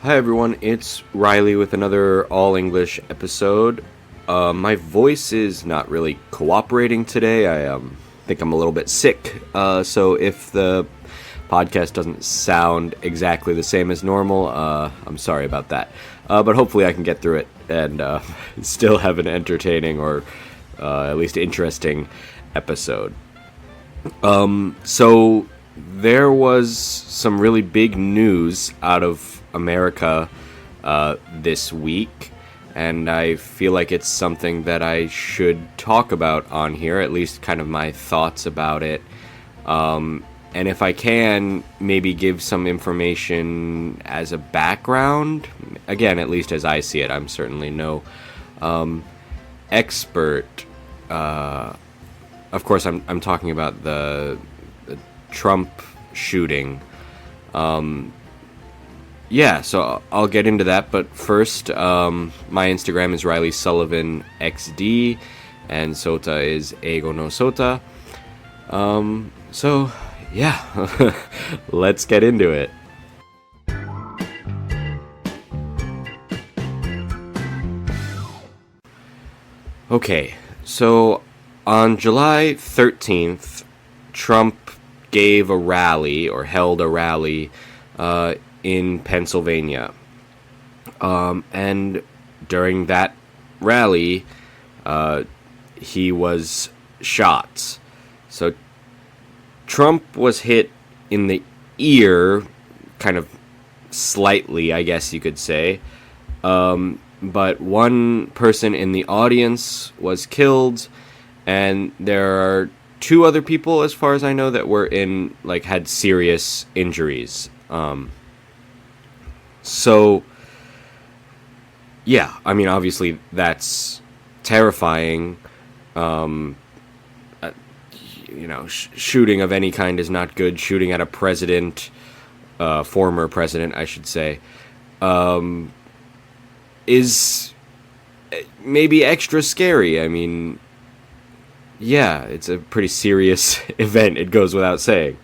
Hi everyone, it's Reilly with another all-English episode. My voice is not really cooperating today. I think I'm a little bit sick, so if the podcast doesn't sound exactly the same as normal, I'm sorry about that. But hopefully I can get through it and still have an entertaining or at least interesting episode. So there was some really big news out of America this week, and I feel like it's something that I should talk about on here, at least kind of my thoughts about it. And if I can, maybe give some information as a background. Again, at least as I see it. I'm certainly no expert. Of course, I'm talking about the Trump shooting. Yeah, so I'll get into that, but first, my Instagram is Reilly Sullivan XD, and Sota is eigonosota. So, yeah, let's get into it. Okay, so on July 13th, Trump gave a rally, or held a rally, in Pennsylvania. And during that rally, he was shot. So Trump was hit in the ear, kind of slightly, I guess you could say. But one person in the audience was killed, and there are two other people, as far as I know, that were had serious injuries. So, yeah, I mean, obviously that's terrifying. Shooting of any kind is not good. Shooting at a president, former president, I should say, is maybe extra scary. I mean, yeah, it's a pretty serious event, it goes without saying.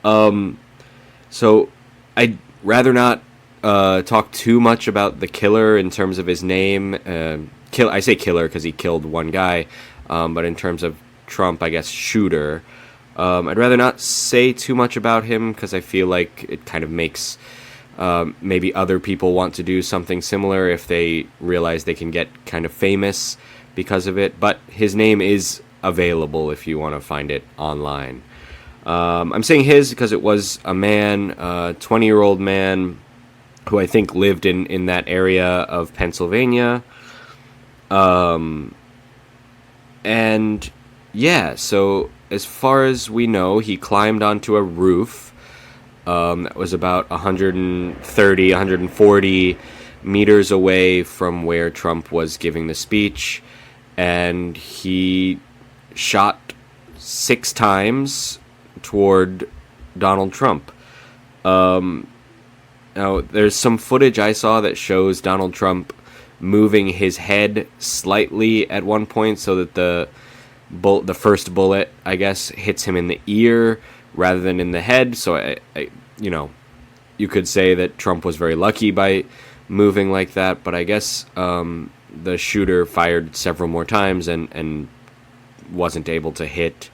So I'd rather not talk too much about the killer in terms of his name. I say killer because he killed one guy, but in terms of Trump, I guess shooter. I'd rather not say too much about him because I feel like it kind of makes maybe other people want to do something similar if they realize they can get kind of famous because of it. But his name is available if you want to find it online. I'm saying his because it was a man, a 20-year-old man who I think lived in that area of Pennsylvania. And yeah, so as far as we know, he climbed onto a roof that was about 130, 140 meters away from where Trump was giving the speech, and he shot 6 times toward Donald Trump. Now, there's some footage I saw that shows Donald Trump moving his head slightly at one point so that the first bullet, I guess, hits him in the ear rather than in the head. So, I you could say that Trump was very lucky by moving like that, but I guess the shooter fired several more times and wasn't able to hit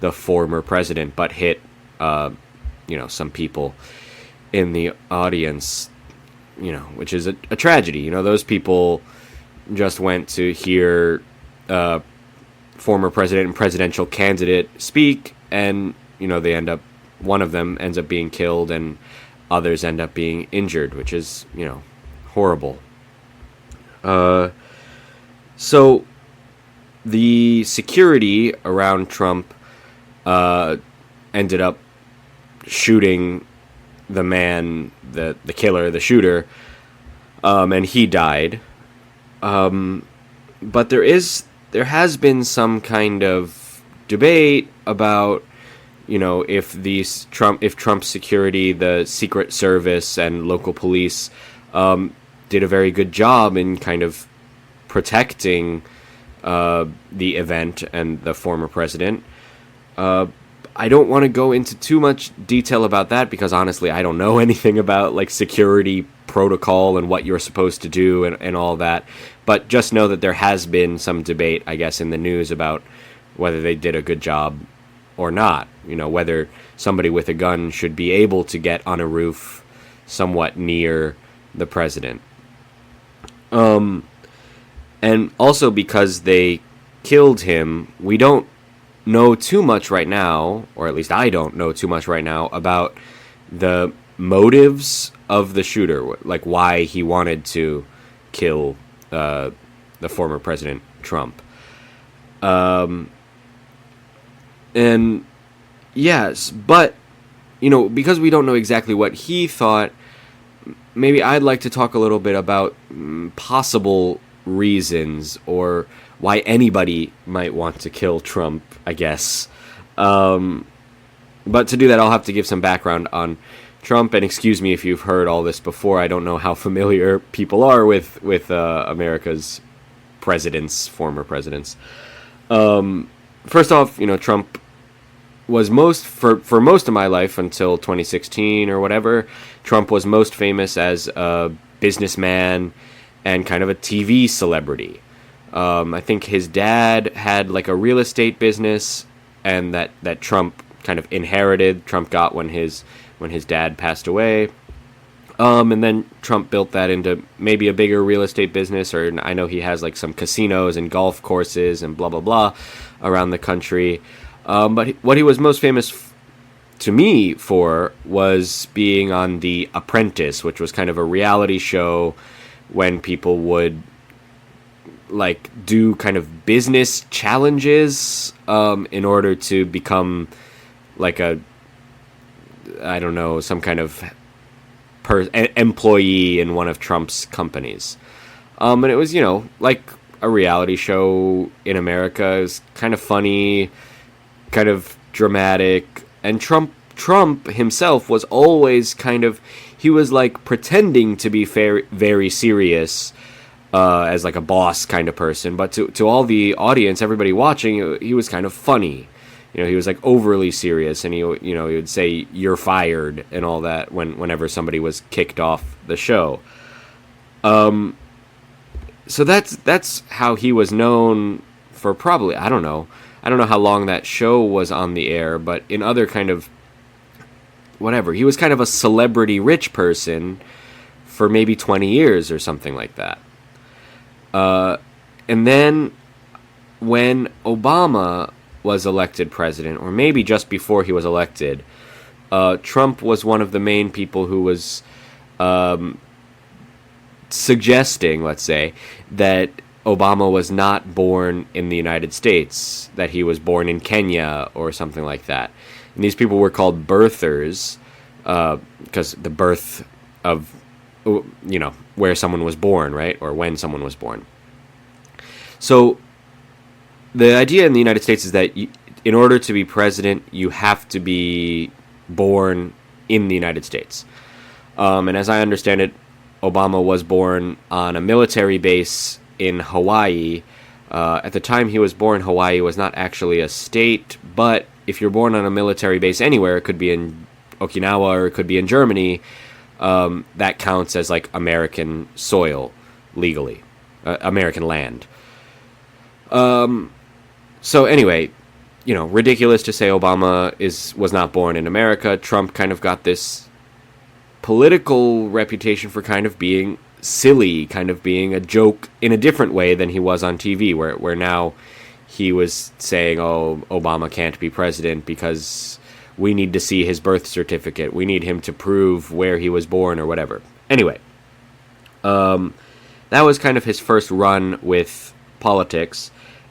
the former president, but hit, some people in the audience, which is a tragedy. Those people just went to hear former president and presidential candidate speak, and, one of them ends up being killed and others end up being injured, which is, horrible. So the security around Trump ended up shooting the man, the killer, the shooter, and he died. But there has been some kind of debate about, if Trump's security, the Secret Service and local police, did a very good job in kind of protecting the event and the former president. I don't want to go into too much detail about that because honestly, I don't know anything about like security protocol and what you're supposed to do and all that. But just know that there has been some debate, I guess, in the news about whether they did a good job or not. You know, whether somebody with a gun should be able to get on a roof somewhat near the president. And also because they killed him, we don't know too much right now, or at least I don't know too much right now, about the motives of the shooter, like why he wanted to kill the former President Trump. And yes, but, you know, because we don't know exactly what he thought, maybe I'd like to talk a little bit about possible reasons or why anybody might want to kill Trump, I guess. But to do that, I'll have to give some background on Trump, and excuse me if you've heard all this before. I don't know how familiar people are with America's presidents, former presidents. First off, you know, Trump was for most of my life until 2016 or whatever, Trump was most famous as a businessman and kind of a TV celebrity. I think his dad had like a real estate business, and that Trump kind of inherited. Trump got when his dad passed away. And then Trump built that into maybe a bigger real estate business, or I know he has like some casinos and golf courses and blah, blah, blah around the country. But what he was most famous to me for was being on The Apprentice, which was kind of a reality show when people would like do kind of business challenges in order to become like some kind of employee in one of Trump's companies. And it was, you know, like a reality show in America. It was kind of funny, kind of dramatic, and Trump himself was always he was like pretending to be very serious as like a boss kind of person, but to all the audience, everybody watching, he was kind of funny. You know, he was like overly serious, and he would say "you're fired" and all that whenever somebody was kicked off the show. So that's how he was known for probably, I don't know how long that show was on the air, but in other kind of whatever, he was kind of a celebrity rich person for maybe 20 years or something like that. And then when Obama was elected president, or maybe just before he was elected, Trump was one of the main people who was suggesting, let's say, that Obama was not born in the United States, that he was born in Kenya or something like that. And these people were called birthers, because the birth of, you know, where someone was born, right? Or when someone was born. So the idea in the United States is that in order to be president, you have to be born in the United States. And as I understand it, Obama was born on a military base in Hawaii. At the time he was born, Hawaii was not actually a state, but if you're born on a military base anywhere, it could be in Okinawa or it could be in Germany, that counts as like American soil legally, American land. So anyway, you know, ridiculous to say Obama was not born in America. Trump kind of got this political reputation for kind of being silly, kind of being a joke in a different way than he was on TV, where now he was saying, oh, Obama can't be president because we need to see his birth certificate. We need him to prove where he was born or whatever. Anyway, that was kind of his first run with politics.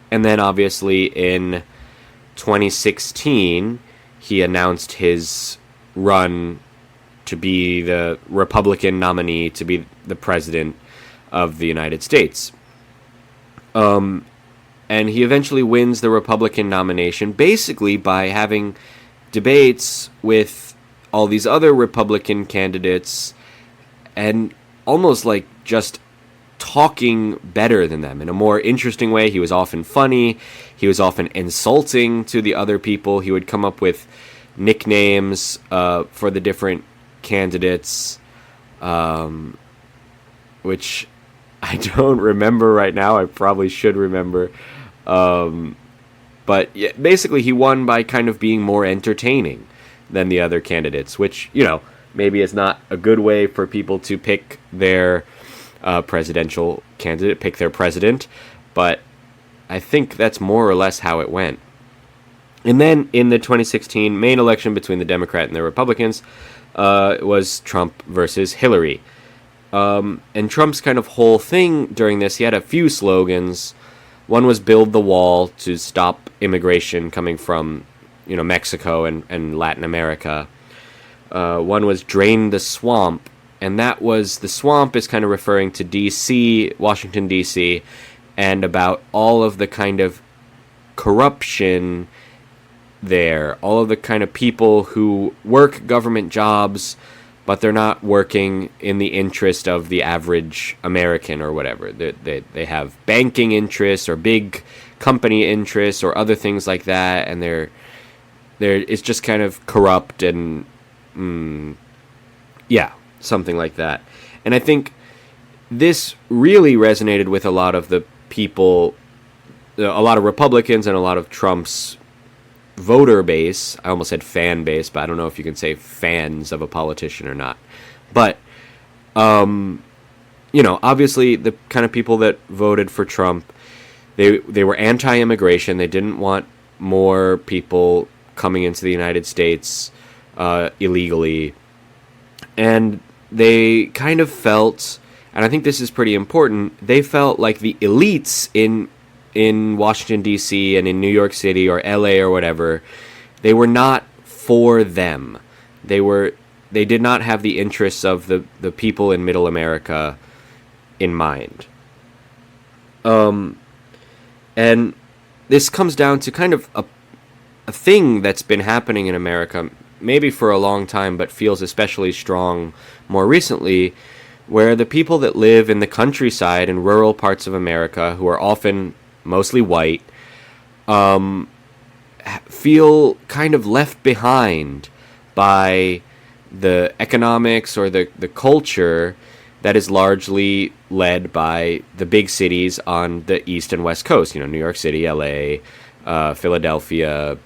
And then obviously in 2016, he announced his run to be the Republican nominee to be the president of the United States. And he eventually wins the Republican nomination basically by having debates with all these other Republican candidates and almost like just talking better than them in a more interesting way. He was often funny. He was often insulting to the other people. He would come up with nicknames for the different candidates. which I don't remember right now. I probably should remember. But yeah, basically he won by kind of being more entertaining than the other candidates, which, maybe is not a good way for people to pick their presidential candidate, pick their president, but I think that's more or less how it went. And then in the 2016 main election between the Democrat and the Republicans, it was Trump versus Hillary. And Trump's kind of whole thing during this, he had a few slogans. One was build the wall to stop immigration coming from, Mexico and Latin America. One was drain the swamp, and the swamp is kind of referring to D.C., Washington, D.C., and about all of the kind of corruption there, all of the kind of people who work government jobs, but they're not working in the interest of the average American or whatever. They have banking interests or big company interests or other things like that, and it's just kind of corrupt and something like that. And I think this really resonated with a lot of the people, a lot of Republicans and a lot of Trump's voter base. I almost said fan base, but I don't know if you can say fans of a politician or not. But, obviously the kind of people that voted for Trump, they were anti-immigration. They didn't want more people coming into the United States illegally. And they kind of felt, and I think this is pretty important, they felt like the elites in Washington, D.C. and in New York City or L.A. or whatever, they were not for them. They did not have the interests of the people in Middle America in mind. And this comes down to kind of a thing that's been happening in America maybe for a long time, but feels especially strong more recently, where the people that live in the countryside and rural parts of America, who are often mostly white, feel kind of left behind by the economics or the culture that is largely led by the big cities on the East and West Coast, New York City, LA, Philadelphia,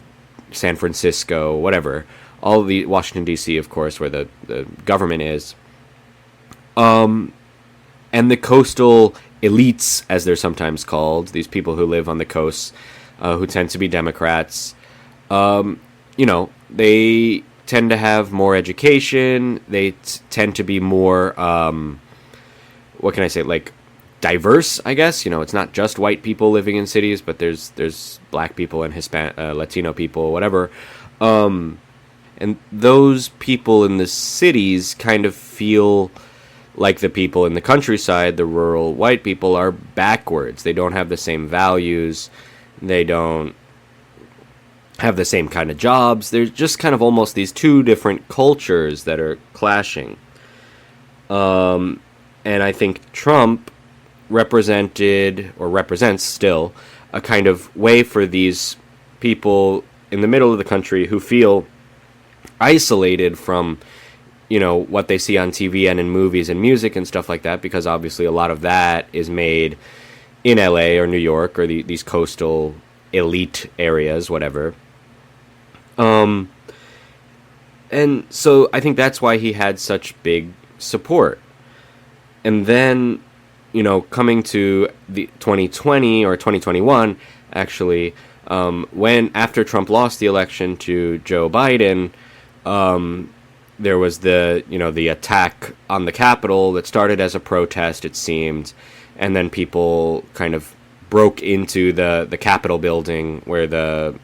San Francisco, whatever. All of the Washington, D.C., of course, where the government is. And the coastal elites, as they're sometimes called, these people who live on the coast, who tend to be Democrats, they tend to have more education. They tend to be more, what can I say, like diverse, I guess. It's not just white people living in cities, but there's black people and Latino people, whatever. And those people in the cities kind of feel like the people in the countryside, the rural white people, are backwards. They don't have the same values. They don't have the same kind of jobs. There's just kind of almost these two different cultures that are clashing. And I think Trump represented, or represents still, a kind of way for these people in the middle of the country who feel isolated from, what they see on TV and in movies and music and stuff like that, because obviously a lot of that is made in LA or New York or these coastal elite areas, whatever. And so I think that's why he had such big support. And then, coming to the 2020 or 2021, actually, after Trump lost the election to Joe Biden, there was the attack on the Capitol that started as a protest, it seemed, and then people kind of broke into the Capitol building where the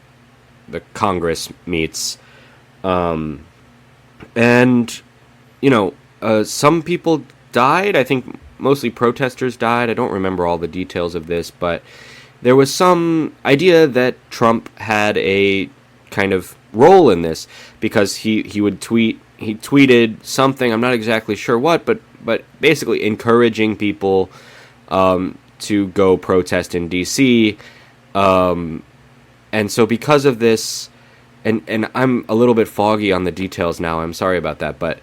Congress meets, and some people died. I think mostly protesters died. I don't remember all the details of this, but there was some idea that Trump had a kind of role in this, because he tweeted something, I'm not exactly sure what, but basically encouraging people to go protest in DC, and so because of this, and I'm a little bit foggy on the details now, I'm sorry about that, but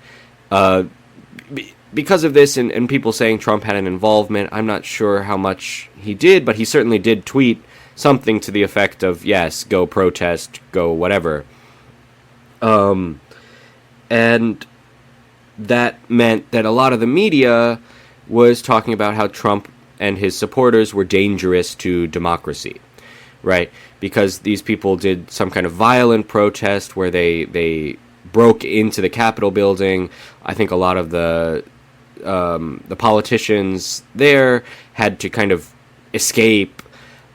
because of this, and people saying Trump had an involvement, I'm not sure how much he did, but he certainly did tweet something to the effect of, yes, go protest, go whatever. And that meant that a lot of the media was talking about how Trump and his supporters were dangerous to democracy, right? Because these people did some kind of violent protest where they broke into the Capitol building. I think a lot of the politicians there had to kind of escape.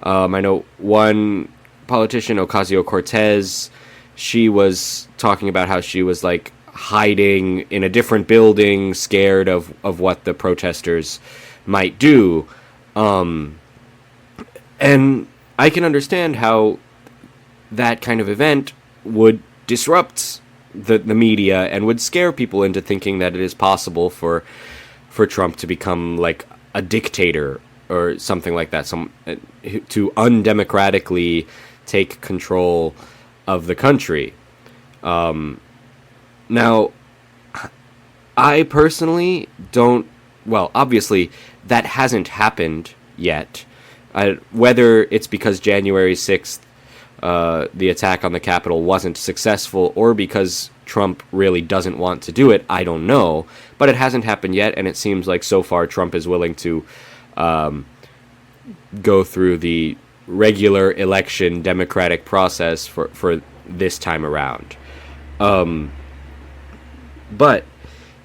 I know one politician, Ocasio-Cortez, she was talking about how she was like hiding in a different building, scared of what the protesters might do. And I can understand how that kind of event would disrupt the media and would scare people into thinking that it is possible for Trump to become like a dictator or something like that, to undemocratically take control of the country. Now, I personally don't, well, obviously, that hasn't happened yet. Whether it's because January 6th, the attack on the Capitol wasn't successful, or because Trump really doesn't want to do it, I don't know. But it hasn't happened yet, and it seems like so far Trump is willing to go through the regular election democratic process for this time around. But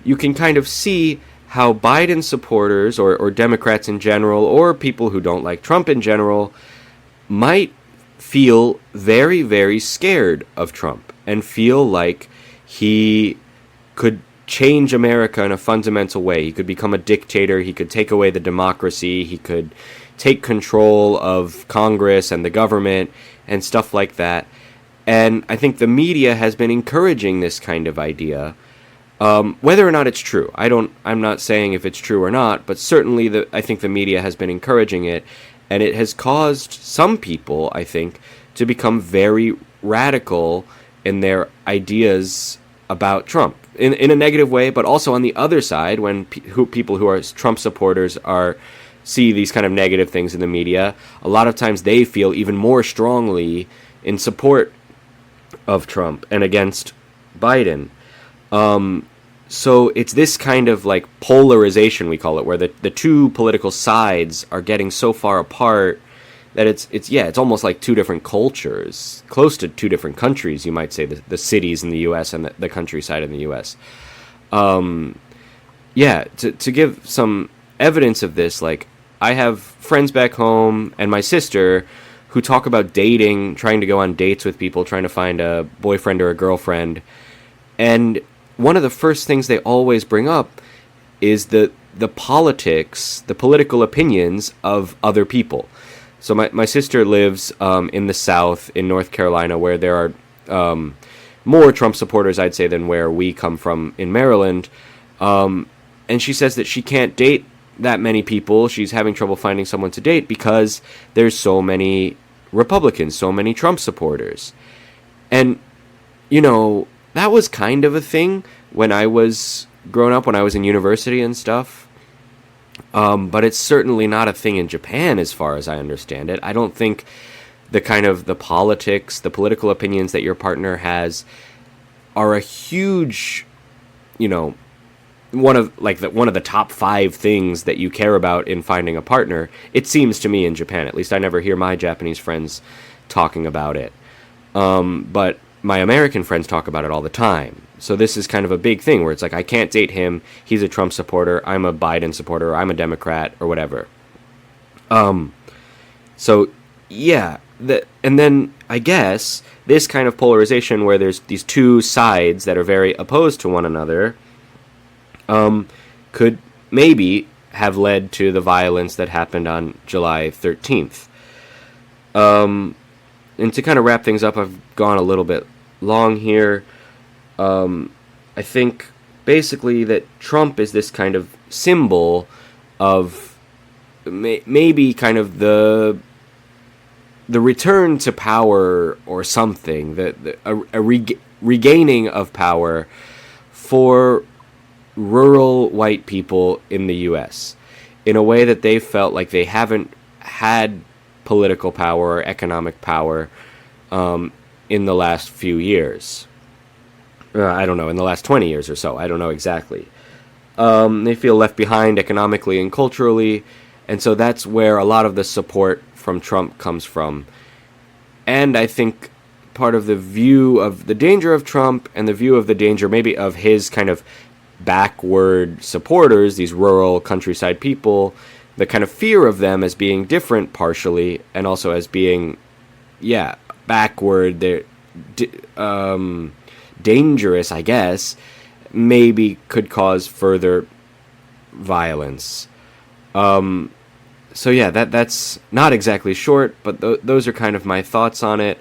you can kind of see how Biden supporters, or Democrats in general, or people who don't like Trump in general, might feel very, very scared of Trump and feel like he could change America in a fundamental way. He could become a dictator. He could take away the democracy. He could take control of Congress and the government and stuff like that. And I think the media has been encouraging this kind of idea. Whether or not it's true, I'm not saying if it's true or not, but certainly I think the media has been encouraging it, and it has caused some people, I think, to become very radical in their ideas about Trump, in a negative way, but also on the other side, when people who are Trump supporters see these kind of negative things in the media, a lot of times they feel even more strongly in support of Trump and against Biden. So it's this kind of like polarization, we call it, where the two political sides are getting so far apart that it's almost like two different cultures, close to two different countries, you might say, the cities in the U.S. and the countryside in the U.S. To give some evidence of this, like, I have friends back home and my sister who talk about dating, trying to go on dates with people, trying to find a boyfriend or a girlfriend, and one of the first things they always bring up is the politics, the political opinions of other people. So my sister lives in the South, in North Carolina, where there are more Trump supporters, I'd say, than where we come from in Maryland. And she says that she can't date that many people. She's having trouble finding someone to date because there's so many Republicans, so many Trump supporters. And, that was kind of a thing when I was growing up, when I was in university and stuff. But it's certainly not a thing in Japan, as far as I understand it. I don't think the politics, the political opinions that your partner has are a huge, one of the top 5 things that you care about in finding a partner. It seems to me in Japan, at least I never hear my Japanese friends talking about it. But my American friends talk about it all the time. So this is kind of a big thing where it's like, I can't date him, he's a Trump supporter, I'm a Biden supporter, or I'm a Democrat, or whatever. And then I guess this kind of polarization where there's these two sides that are very opposed to one another could maybe have led to the violence that happened on July 13th. And to kind of wrap things up, I've gone a little bit long here. I think basically that Trump is this kind of symbol of maybe kind of the return to power or something, a regaining of power for rural white people in the U.S. in a way that they felt like they haven't had political power or economic power in the last few years. I don't know, in the last 20 years or so. I don't know exactly. They feel left behind economically and culturally, and so that's where a lot of the support from Trump comes from. And I think part of the view of the danger of Trump and the view of the danger maybe of his kind of backward supporters, these rural countryside people, the kind of fear of them as being different partially and also as being, backward, they're dangerous, I guess, maybe could cause further violence. So yeah, that's not exactly short, but those are kind of my thoughts on it.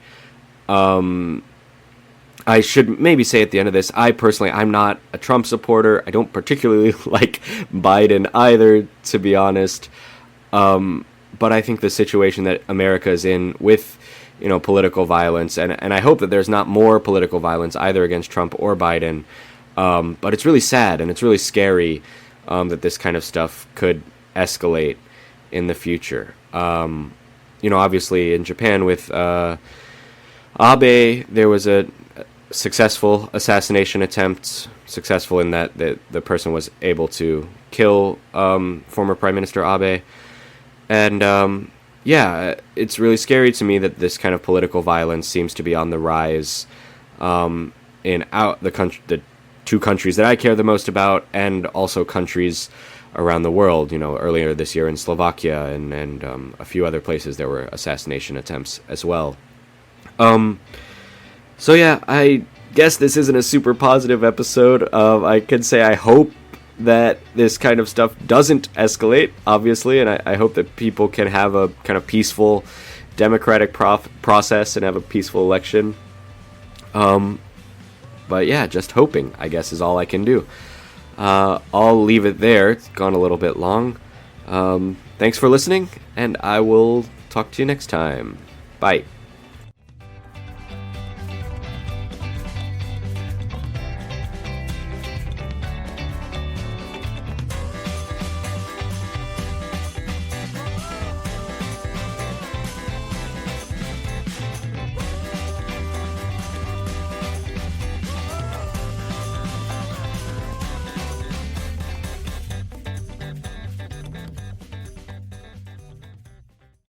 I should maybe say at the end of this, I'm not a Trump supporter. I don't particularly like Biden either, to be honest. But I think the situation that America is in with, political violence, and I hope that there's not more political violence either against Trump or Biden. But it's really sad and it's really scary that this kind of stuff could escalate in the future. Obviously in Japan with Abe, there was a successful assassination attempt, successful in that the person was able to kill former Prime Minister Abe. And it's really scary to me that this kind of political violence seems to be on the rise in the two countries that I care the most about, and also countries around the world. Earlier this year in Slovakia and a few other places there were assassination attempts as well. So yeah, I guess this isn't a super positive episode. I could say I hope that this kind of stuff doesn't escalate, obviously, and I hope that people can have a kind of peaceful democratic process and have a peaceful election. But yeah, just hoping, I guess, is all I can do. I'll leave it there. It's gone a little bit long. Thanks for listening, and I will talk to you next time. Bye.